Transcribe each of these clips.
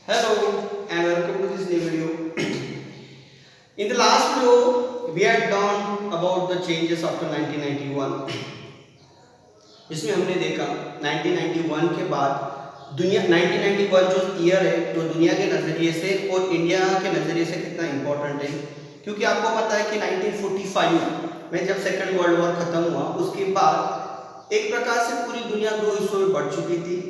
Hello and welcome to this new video. In the last video, we had learned about the changes after 1991. जिसमें हमने देखा 1991 के बाद दुनिया 1991 जो ईयर है तो दुनिया के नज़रिए से और इंडिया के नज़रिए से कितना इम्पोर्टेंट है, क्योंकि आपको पता है कि 1945 में जब सेकेंड वर्ल्ड वॉर ख़त्म हुआ उसके बाद एक प्रकार से पूरी दुनिया दो हिस्सों में बढ़ चुकी थी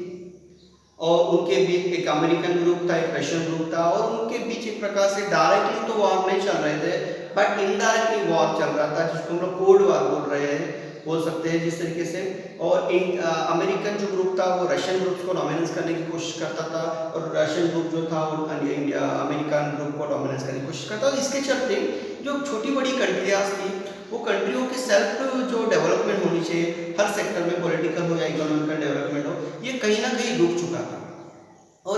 और उनके बीच एक अमेरिकन ग्रुप था, एक रशियन ग्रुप था और उनके बीच एक प्रकार से डायरेक्टली तो वॉर नहीं चल रहे थे बट इनडायरेक्टली वॉर चल रहा था, जिसको हम लोग कोल्ड वॉर बोल सकते हैं जिस तरीके से। और अमेरिकन जो ग्रुप था वो रशियन ग्रुप्स को डोमिनेंस करने की कोशिश करता था और रशियन ग्रुप जो था वो इंडिया अमेरिकन ग्रुप को डोमिनेंस करने की कोशिश करता था। इसके चलते जो छोटी बड़ी कंट्रियाज थी वो कंट्रियों के सेल्फ जो डेवलपमेंट होनी चाहिए हर सेक्टर में, पॉलिटिकल हो या इकोनॉमिकल डेवलपमेंट हो, ये कहीं ना कहीं रुक चुका था। और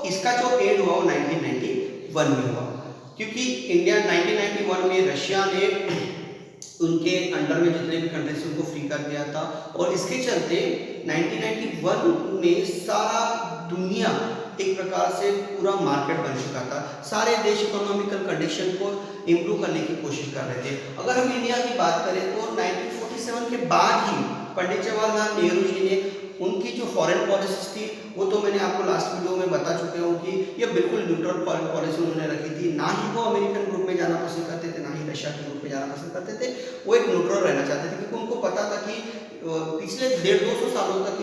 इसका जो एंड हुआ वो 1991 में हुआ, क्योंकि इंडिया 1991 में रशिया ने उनके अंडर में जितने भी कंट्रीज उनको फ्री कर दिया था और इसके चलते 1991 में सारा दुनिया एक प्रकार से पूरा मार्केट बन चुका था। सारे देश इकोनॉमिकल कंडीशन को इम्प्रूव करने की कोशिश कर रहे थे। अगर हम इंडिया की बात करें तो 1947 के बाद ही पंडित जवाहरलाल नेहरू जी ने उनकी जो फॉरेन पॉलिसीज थी वो तो मैंने आपको लास्ट वीडियो में बता चुके हूँ कि ये बिल्कुल न्यूट्रल फॉरेन पॉलिसी उन्होंने रखी थी। ना ही वो अमेरिकन ग्रुप में जाना पसंद करते थे, ना ही रशिया के ग्रुप में जाना पसंद करते थे। वो एक न्यूट्रल रहना चाहते थे क्योंकि उनको पता था कि पिछले 150-200 सालों तक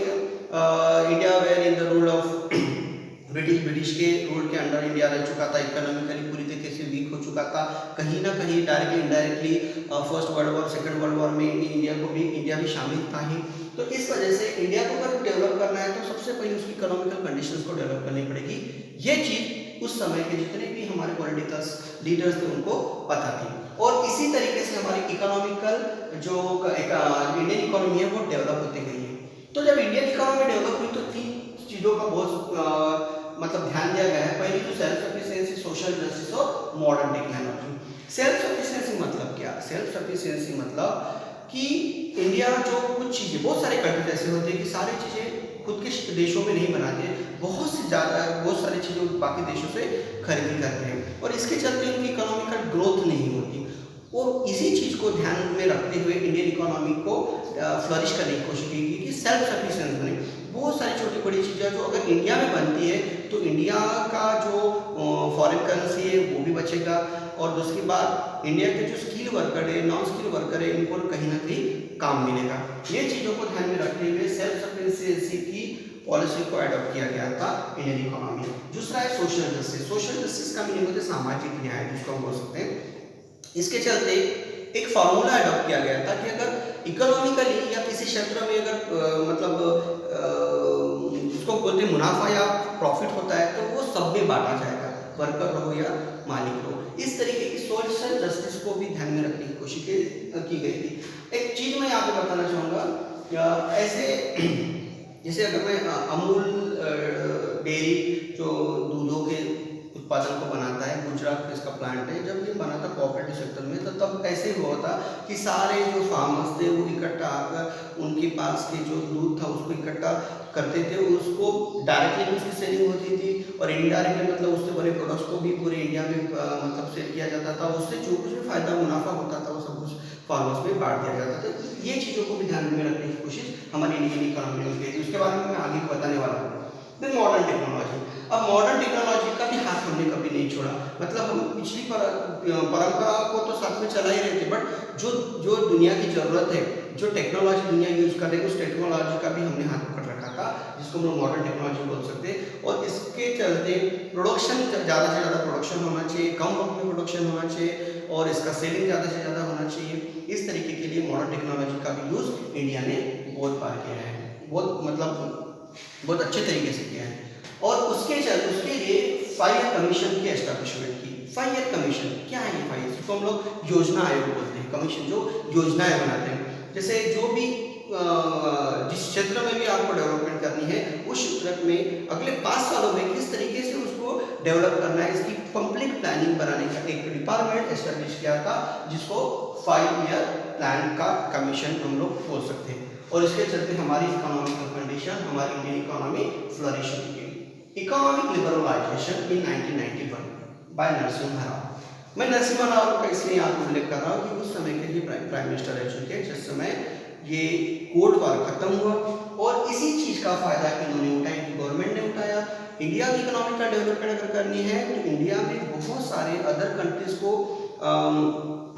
India where in the rule of British के रूल के अंडर इंडिया रह चुका था, इकोनॉमिकली पूरी तरीके से वीक हो चुका था। कहीं ना कहीं directly indirectly first world war second world war में इंडिया भी शामिल था ही। तो इस वजह से इंडिया को अगर डेवलप करना है तो सबसे पहले उसकी इकोनॉमिकल कंडीशंस को डेवलप करनी पड़ेगी। ये चीज़ उस समय के जितने भी हमारे पॉलिटिकल लीडर्स थे उनको पता थी और इसी तरीके से हमारी इकोनॉमिकल जो इंडियन इकोनॉमी है वो डेवलप होती गई है। तो जब इंडियन इकोनॉमी डेवलप हुई तो 3 चीज़ों का बहुत ध्यान दिया गया है। पहली तो सेल्फ सफिशिएंसी, सोशल जस्टिस और मॉडर्न टेक्नोलॉजी। सेल्फ सफिशिएंसी मतलब क्या? सेल्फ सफिशिएंसी मतलब कि इंडिया जो कुछ चीज़ें, बहुत सारे कंट्रीज ऐसे होते हैं कि सारी चीज़ें खुद के देशों में नहीं बनाते, बहुत सारी चीज़ें बाकी देशों से खरीदी करते हैं और इसके चलते उनकी इकोनॉमिकल ग्रोथ नहीं होती। और इसी चीज़ को ध्यान में रखते हुए इंडियन इकोनॉमी को फ्लरिश करने की कोशिश की कि सेल्फ सफिशिएंट बने। बहुत सारी छोटी बड़ी चीज़ें जो अगर इंडिया में बनती है तो इंडिया का जो फॉरेन करेंसी है वो भी बचेगा और दूसरी बात इंडिया के जो स्किल वर्कर है, नॉन स्किल वर्कर है, इनको कहीं ना कहीं काम मिलेगा। ये चीज़ों को ध्यान में रखते हुए सेल्फ सफिशिएंसी की पॉलिसी को अडॉप्ट किया गया था इंडियन इकोनॉमी। दूसरा है सोशल जस्टिस। सोशल जस्टिस का मीनिंग होता है सामाजिक न्याय, जिसको हम बोल सकते हैं। इसके चलते एक फार्मूला अडॉप्ट किया गया था कि अगर इकोनॉमिकली या किसी क्षेत्र में अगर उसको बोलते हैं मुनाफा या प्रॉफिट होता है तो वो सब में बांटा जाएगा, वर्कर हो या मालिक हो। इस तरीके की सोशल जस्टिस को भी ध्यान में रखने की कोशिश की गई थी। एक चीज़ मैं यहाँ पे बताना चाहूँगा, ऐसे जैसे अगर मैं अमूल डेयरी जो दूधों के उत्पादन को बनाता है, गुजरात में इसका प्लांट है, जब ये बना था कोऑपरेटिव सेक्टर में तो तब ऐसे हुआ था कि सारे जो फार्मर्स थे वो इकट्ठा आकर उनके पास के जो दूध था उसको इकट्ठा करते थे, उसको डायरेक्टली उसकी सेलिंग होती थी और इनडायरेक्टली मतलब उससे बने प्रोडक्ट्स को भी पूरे इंडिया में मतलब सेल किया जाता था। उससे जो कुछ भी फायदा मुनाफा होता था वो सब कुछ फार्मर्स में बांट दिया जाता था। तो ये चीज़ों को भी ध्यान में रखने की कोशिश हमारी इंडियन इकोनॉमी में की थी। उसके बारे में मैं आगे बताने वाला हूँ। फिर मॉडर्न टेक्नोलॉजी। अब मॉडर्न टेक्नोलॉजी का भी हाथ हमने कभी नहीं छोड़ा, मतलब हम पिछली परंपरा को तो साथ में चला ही रहे थे बट जो दुनिया की ज़रूरत है, जो टेक्नोलॉजी दुनिया यूज़ कर रही है उस टेक्नोलॉजी का भी हमने हाथ पकड़ रखा था, जिसको हम लोग मॉडर्न टेक्नोलॉजी बोल सकते हैं। और इसके चलते प्रोडक्शन ज़्यादा से ज़्यादा प्रोडक्शन होना चाहिए, कम वक्त में प्रोडक्शन होना चाहिए और इसका सेलिंग ज़्यादा से ज़्यादा होना चाहिए। इस तरीके के लिए मॉडर्न टेक्नोलॉजी का भी यूज़ इंडिया ने बहुत बार किया है, बहुत अच्छे तरीके से किया है। और उसके लिए 5 ईयर कमीशन की एस्टैब्लिशमेंट की। 5 ईयर कमीशन क्या है? ये 5 ईयर इसको हम लोग योजना आयोग बोलते हैं। कमीशन जो योजनाएं बनाते हैं, जैसे जो भी जिस क्षेत्र में भी आपको डेवलपमेंट करनी है उस क्षेत्र में अगले 5 सालों में किस तरीके से उसको डेवलप करना है, इसकी कंप्लीट प्लानिंग बनाने का एक डिपार्टमेंट एस्टैब्लिश किया था, जिसको 5 ईयर प्लान का कमीशन हम लोग बोल सकते हैं। और इसके चलते हमारी इकोनॉमिकल कंडीशन, हमारी इंडियन इकोनॉमी फ्लरिश होती है। इकोनॉमिक लिबरलाइजेशन इन 1991 बाय नरसिम्हा राव। मैं नरसिम्हा राव का इसलिए यहाँ पर उल्लेख कर रहा हूँ कि उस समय के ये प्राइम मिनिस्टर रह चुके हैं जिस समय ये कोल्ड वॉर खत्म हुआ और इसी चीज का फायदा इन्होंने उठाया, इनकी गवर्नमेंट ने उठाया। इंडिया की इकोनॉमिक का डेवलपमेंट अगर करनी है तो इंडिया में बहुत सारे अदर कंट्रीज को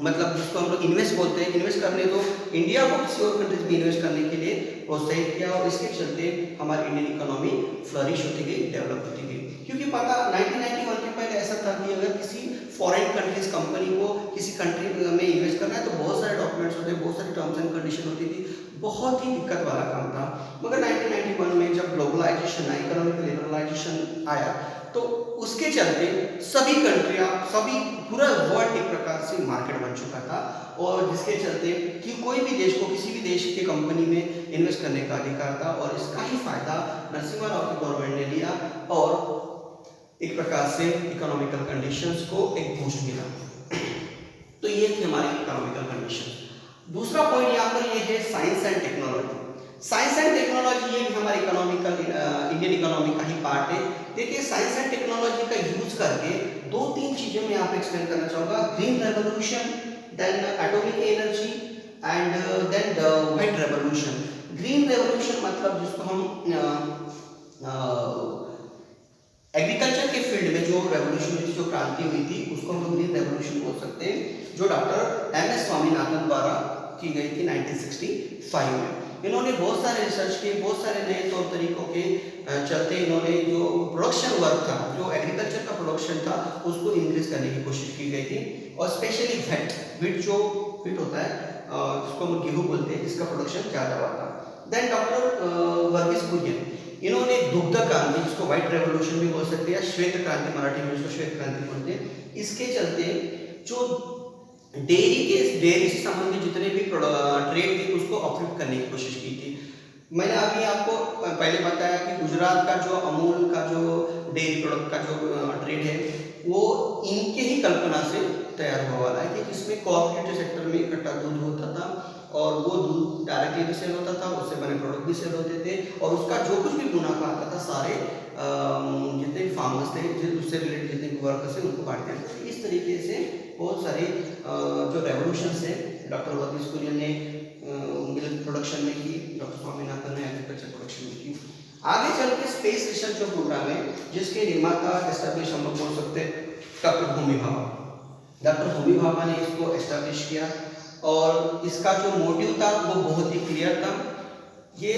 मतलब जिसको हम लोग इन्वेस्ट बोलते हैं, इन्वेस्ट करने दो, इंडिया को किसी और कंट्रीज में इन्वेस्ट करने के लिए प्रोत्साहित किया और इसके चलते हमारी इंडियन इकोनॉमी फ्लरिश होती गई, डेवलप होती गई। क्योंकि पता 1991 के पहले ऐसा था कि अगर किसी फॉरेन कंट्रीज कंपनी को किसी कंट्री में इन्वेस्ट करना है तो बहुत सारे डॉक्यूमेंट्स होते, बहुत सारी टर्म्स एंड कंडीशन होती थी, बहुत ही दिक्कत वाला काम था। मगर 1991 में जब ग्लोबलाइजेशन आया, इकोनॉमिक लिबरलाइजेशन आया, तो उसके चलते सभी कंट्रियां, सभी पूरा वर्ल्ड एक प्रकार से मार्केट बन चुका था और जिसके चलते कि कोई भी देश को किसी भी देश की कंपनी में इन्वेस्ट करने का अधिकार था और इसका ही फायदा नरसिम्हा राव की गवर्नमेंट ने लिया और एक प्रकार से इकोनॉमिकल कंडीशंस को एक बूस्ट मिला। तो ये थी हमारी इकोनॉमिकल कंडीशन। दूसरा पॉइंट यहाँ पर ये है science and technology. Science and technology ये भी हमारी इकोनॉमिकल इंडियन इकोनॉमी का ही पार्ट है। देखिए साइंस एंड टेक्नोलॉजी का यूज करके दो तीन चीजें मैं यहाँ पे एक्सप्लेन करना चाहूँगा। Green revolution, then atomic energy and then the white revolution. Green revolution मतलब जिसको हम एग्रीकल्चर के फील्ड में जो रेवोल्यूशन हुई थी, जो क्रांति हुई थी, उसको हम लोग ग्रीन रेवोल्यूशन बोल सकते हैं, जो डॉक्टर एम.एस. स्वामीनाथन द्वारा की गई थी 1965 में। इन्होंने बहुत सारे रिसर्च किए, बहुत सारे नए तौर तरीकों के चलते इन्होंने जो प्रोडक्शन वर्क था, जो एग्रीकल्चर का प्रोडक्शन था, उसको इंक्रीज करने की कोशिश की गई थी और स्पेशली व्हीट जो व्हीट होता है जिसको हम गेहूँ बोलते हैं, इसका प्रोडक्शन ज़्यादा हुआ था। देन डॉक्टर वर्गीस कुरियन, इन्होंने दुग्ध क्रांति, जिसको व्हाइट रेवोल्यूशन भी बोल सकते हैं, श्वेत क्रांति मराठी में इसको श्वेत क्रांति बोलते हैं, इसके चलते जो डेयरी से संबंधित जितने भी ट्रेड थी उसको अपलिफ्ट करने की कोशिश की थी। मैंने अभी आपको पहले बताया कि गुजरात का जो अमूल का जो डेयरी प्रोडक्ट का जो ट्रेड है वो इनके ही कल्पना से तैयार हुआ वाला है कि जिसमें कोऑपरेटिव सेक्टर में इकट्ठा दूध होता था और वो दूध डायरेक्टली भी सेल होता था, उससे बने प्रोडक्ट भी सेल होते थे और उसका जो कुछ भी मुनाफा आता था सारे जितने भी फार्मर्स थे, उससे रिलेटेड जितने भी वर्कर्स थे उनको बांटते थे। इस तरीके से बहुत सारे जो रेवोल्यूशन है डॉक्टर वर्गीस कुरियन ने मिल्क प्रोडक्शन में की, डॉक्टर स्वामीनाथन ने एग्रीकल्चर प्रोडक्शन में की। आगे चल के स्पेस रिसर्च जो प्रोग्राम है जिसके निर्माता एस्टेब्लिश हम लोग बोल सकते हैं डॉक्टर होमी भाभा। डॉक्टर होमी भाभा ने इसको एस्टेब्लिश किया और इसका जो मोटिव था वो बहुत ही क्लियर था। ये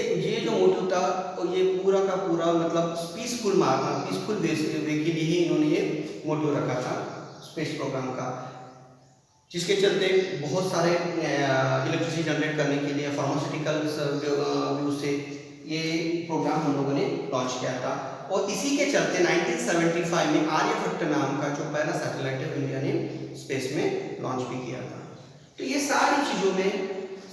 जो मोटिव था और ये पूरा का पूरा मतलब पीसफुल वे के लिए ही इन्होंने ये मोटिव रखा था स्पेस प्रोग्राम का, जिसके चलते बहुत सारे इलेक्ट्रिसिटी जनरेट करने के लिए फार्मास्यूटिकल व्यू से ये प्रोग्राम हम लोगों ने लॉन्च किया था। और इसी के चलते 1975 में आर्यभट्ट नाम का जो पहला सैटेलाइट है इंडिया ने स्पेस में लॉन्च भी किया था। तो ये सारी चीज़ों में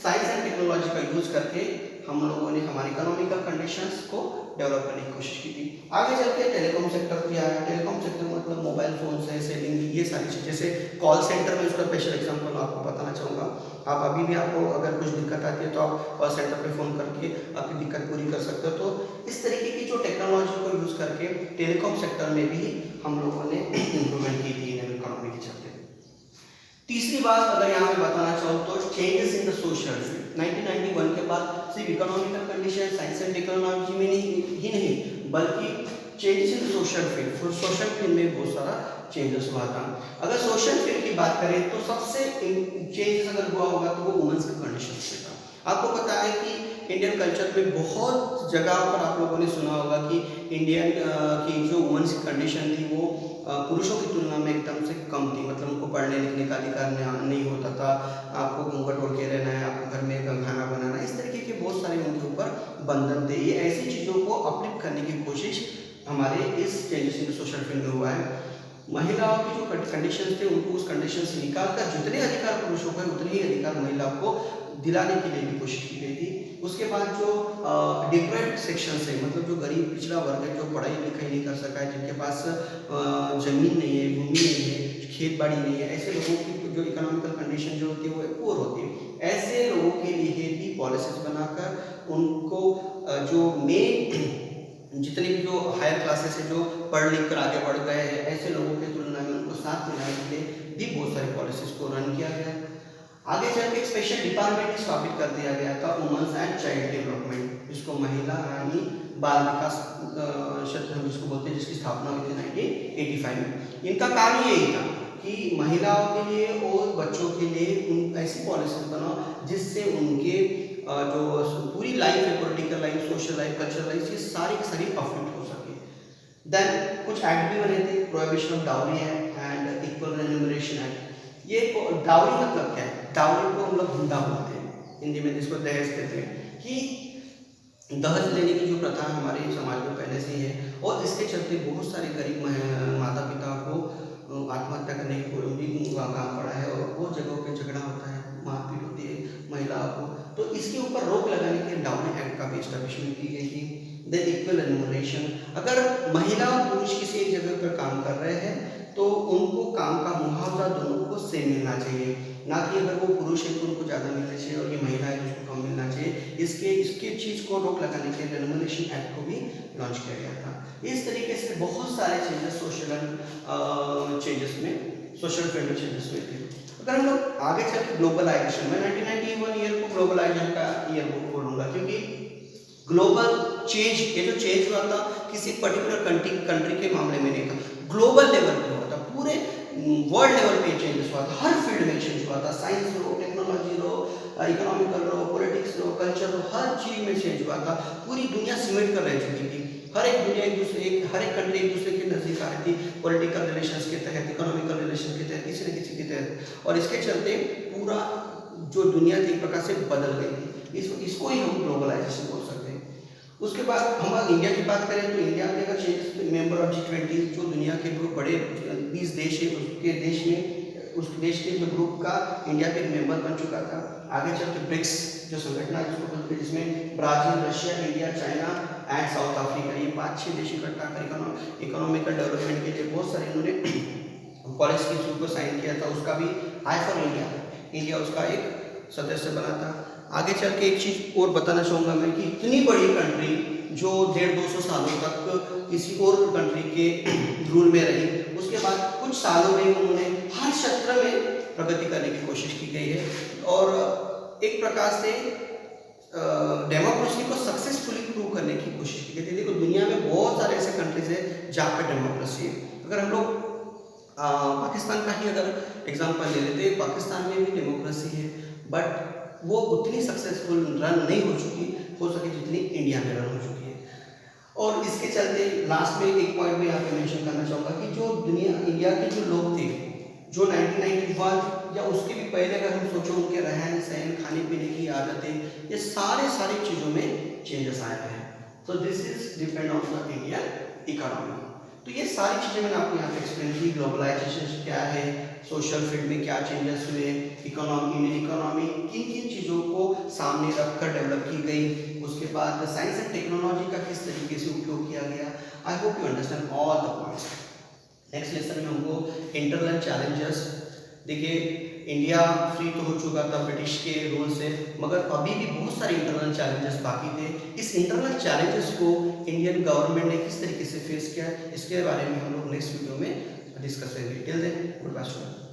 साइंस एंड टेक्नोलॉजी का यूज करके हम लोगों ने हमारी इकोनॉमिकल कंडीशंस को डेवलप करने की कोशिश की थी। आगे चल के टेलीकॉम सेक्टर भी आया। टेलीकॉम सेक्टर मतलब मोबाइल फोन से सेलिंग, ये सारी चीज़ें, जैसे कॉल सेंटर में उसका स्पेशल एग्जांपल आपको बताना चाहूँगा। आप अभी भी आपको अगर कुछ दिक्कत आती है तो आप कॉल सेंटर पे फ़ोन करके आपकी दिक्कत पूरी कर सकते हो। तो इस तरीके की जो टेक्नोलॉजी को यूज़ करके टेलीकॉम सेक्टर में भी हम लोगों ने इम्प्रूवमेंट की थी इंडियन इकोनॉमी के चलते। तीसरी बात अगर यहाँ पे बताना चाहूँ तो changes in the social field. 1991 के बाद सिर्फ economical condition, science and technology में नहीं बल्कि changes in the social field. Social field में बहुत सारा चेंजेस हुआ था। अगर सोशल फील्ड की बात करें तो सबसे चेंजेस अगर हुआ होगा तो वो वुमेन्स का कंडीशन से था। आपको पता है कि इंडियन कल्चर में बहुत जगह पर आप लोगों ने सुना होगा कि इंडियन की जो वुमेन्स की कंडीशन थी वो पुरुषों की तुलना में एकदम से कम थी। मतलब उनको पढ़ने लिखने का अधिकार नहीं होता था, आपको घूंघट ओढ़ के रहना है, आपको घर में खाना बनाना, इस तरीके के बहुत सारे उनके ऊपर बंधन थे। ये ऐसी चीज़ों को अपलिफ्ट करने की कोशिश हमारे इस चेंजेस इन सोशल फील्ड में हुआ है। महिलाओं की जो कंडीशन थे उनको उस कंडीशन से निकालकर जितने अधिकार पुरुषों को उतने ही अधिकार महिलाओं को दिलाने के लिए भी कोशिश की गई थी। उसके बाद जो डिप्राइव्ड सेक्शन है, मतलब जो गरीब पिछड़ा वर्ग है, जो पढ़ाई लिखाई नहीं कर सका है, जिनके पास जमीन नहीं है, भूमि नहीं है, खेत बाड़ी नहीं है, ऐसे लोगों की जो इकोनॉमिकल कंडीशन जो होती है वो पुअर होती है। ऐसे लोगों के लिए भी पॉलिसीज बनाकर उनको जो मेन जितने भी जो हायर क्लासेस है, जो पढ़ लिख कर आगे बढ़ गए हैं, ऐसे लोगों की तुलना में उनको साथ मिलाने के लिए भी बहुत सारी पॉलिसीज को रन किया गया। आगे चल के एक स्पेशल डिपार्टमेंट स्थापित कर दिया गया था, वुमेन्स एंड चाइल्ड डेवलपमेंट, जिसको महिला यानी बाल विकास क्षेत्र हम जिसको बोलते हैं, जिसकी स्थापना हुई थी 1985 में। इनका काम यही था कि महिलाओं के लिए और बच्चों के लिए ऐसी पॉलिसीज बनाओ जिससे उनके जो पूरी लाइफ है, political life, social life, cultural life, ये सारी की सारी अफेक्ट हो सके। देन कुछ एक्ट भी बने थे, prohibition of dowry act and equal remuneration act. ये डाउरी मतलब क्या है? डाउरी को हम लोग हुंडा बोलते हैं हिंदी में, जिसको दहेज कहते हैं, कि दहेज लेने की जो प्रथा हमारे समाज में पहले से ही है, और इसके चलते बहुत सारे गरीब माता पिता को आत्महत्या करने की भी काम पड़ा है, और बहुत जगहों पे झगड़ा होता है, मारपीट होती है महिलाओं को। तो इसके ऊपर रोक लगाने के लिए डाउरी एक्ट का भी एस्टेब्लिशमेंट की गई थी। देन इक्वल रेम्यूनरेशन, अगर महिला और पुरुष किसी एक जगह पर काम कर रहे हैं तो उनको काम का मुआवजा दोनों को सेम मिलना चाहिए, ना कि अगर वो पुरुष है तो उनको ज़्यादा मिलना चाहिए और ये महिला है तो उसको कम मिलना चाहिए। इसके चीज़ को रोक लगाने के लिए रेम्यूनरेशन एक्ट को भी लॉन्च किया गया था। इस तरीके से बहुत सारे चेंजेस सोशल चेंजेस में, सोशल फ्रेंडली चेंजेस में थे। अगर हम लोग आगे चल के ग्लोबलाइजेशन, मैं 1991 ईयर को ग्लोबलाइजेशन का ईयर बोलूँगा, क्योंकि ग्लोबल चेंज, ये जो चेंज हुआ था किसी पर्टिकुलर कंट्री के मामले में नहीं था, ग्लोबल लेवल पे हुआ था, पूरे वर्ल्ड लेवल पे चेंजेस हुआ था, हर फील्ड में चेंज हुआ था, साइंस लो, टेक्नोलॉजी लो, इकोनॉमिकल लो, पॉलिटिक्स लो, कल्चर लो, हर चीज़ में चेंज हुआ था। पूरी दुनिया सिमट कर रह चुकी थी, हर एक दुनिया हर एक कंट्री एक दूसरे के नज़दीक आ रही थी, पॉलिटिकल रिलेशंस के तहत, इकोनॉमिकल रिलेशन के तहत, किसी न किसी के तहत, और इसके चलते पूरा जो दुनिया थी एक प्रकार से बदल गई थी। इसको ही हम ग्लोबलाइजेशन बोल सकते हैं। उसके बाद हम इंडिया की बात करें तो इंडिया में अगर चेंजेस, मेंबर ऑफ G20, जो दुनिया के जो बड़े 20 देश है, उसके देश में उस देश के जो ग्रुप का इंडिया के मेंबर बन चुका था। आगे चल के ब्रिक्स जो संगठन है जिसको बोलते हैं, जिसमें Brazil, Russia, India, China and south Africa, ये 5-6 देश इकट्ठा कर इकोनॉमिकल डेवलपमेंट के लिए बहुत सारे इन्होंने पॉलिसी को साइन किया था। उसका भी आई फॉर इंडिया उसका एक सदस्य बना था। आगे चल के एक चीज़ और बताना चाहूँगा मैं कि इतनी बड़ी कंट्री जो 150-200 सालों तक किसी और कंट्री के रूल में रही, उसके बाद कुछ सालों में उन्होंने हर क्षेत्र में प्रगति करने की कोशिश की गई है, और एक प्रकार से डेमोक्रेसी को सक्सेसफुली प्रूव करने की कोशिश की गई थी। देखो दुनिया में बहुत सारे ऐसे कंट्रीज है जहाँ पर डेमोक्रेसी है। अगर हम लोग पाकिस्तान का ही अगर एग्जांपल ले लेते, पाकिस्तान में भी डेमोक्रेसी है, बट वो उतनी सक्सेसफुल रन नहीं हो सकी जितनी इंडिया में रन हो चुकी है। और इसके चलते लास्ट में एक पॉइंट में यहाँ पे मेंशन करना चाहूँगा कि जो इंडिया के जो लोग थे, जो 1991 या उसके भी पहले अगर हम सोचो, उनके रहन सहन, खाने पीने की आदतें, ये सारी चीज़ों में चेंजेस आए हैं। तो this is depend on the Indian economy. तो ये सारी चीज़ें मैंने आपको यहाँ पे एक्सप्लेन की। ग्लोबलाइजेशन क्या है, सोशल फील्ड में क्या चेंजेस हुए, इंडियन इकोनॉमी किन किन चीज़ों को सामने रखकर डेवलप की गई, उसके बाद साइंस एंड टेक्नोलॉजी का किस तरीके से उपयोग किया गया। I hope you understand all the points. Next lesson में हमको इंटरनल चैलेंजेस, देखिए इंडिया फ्री तो हो चुका था ब्रिटिश के रूल से, मगर अभी भी बहुत सारे इंटरनल चैलेंजेस बाकी थे। इस इंटरनल चैलेंजेस को इंडियन गवर्नमेंट ने किस तरीके से फेस किया, इसके बारे में हम लोग नेक्स्ट वीडियो में डिस्कस करेंगे। Till then good bye student.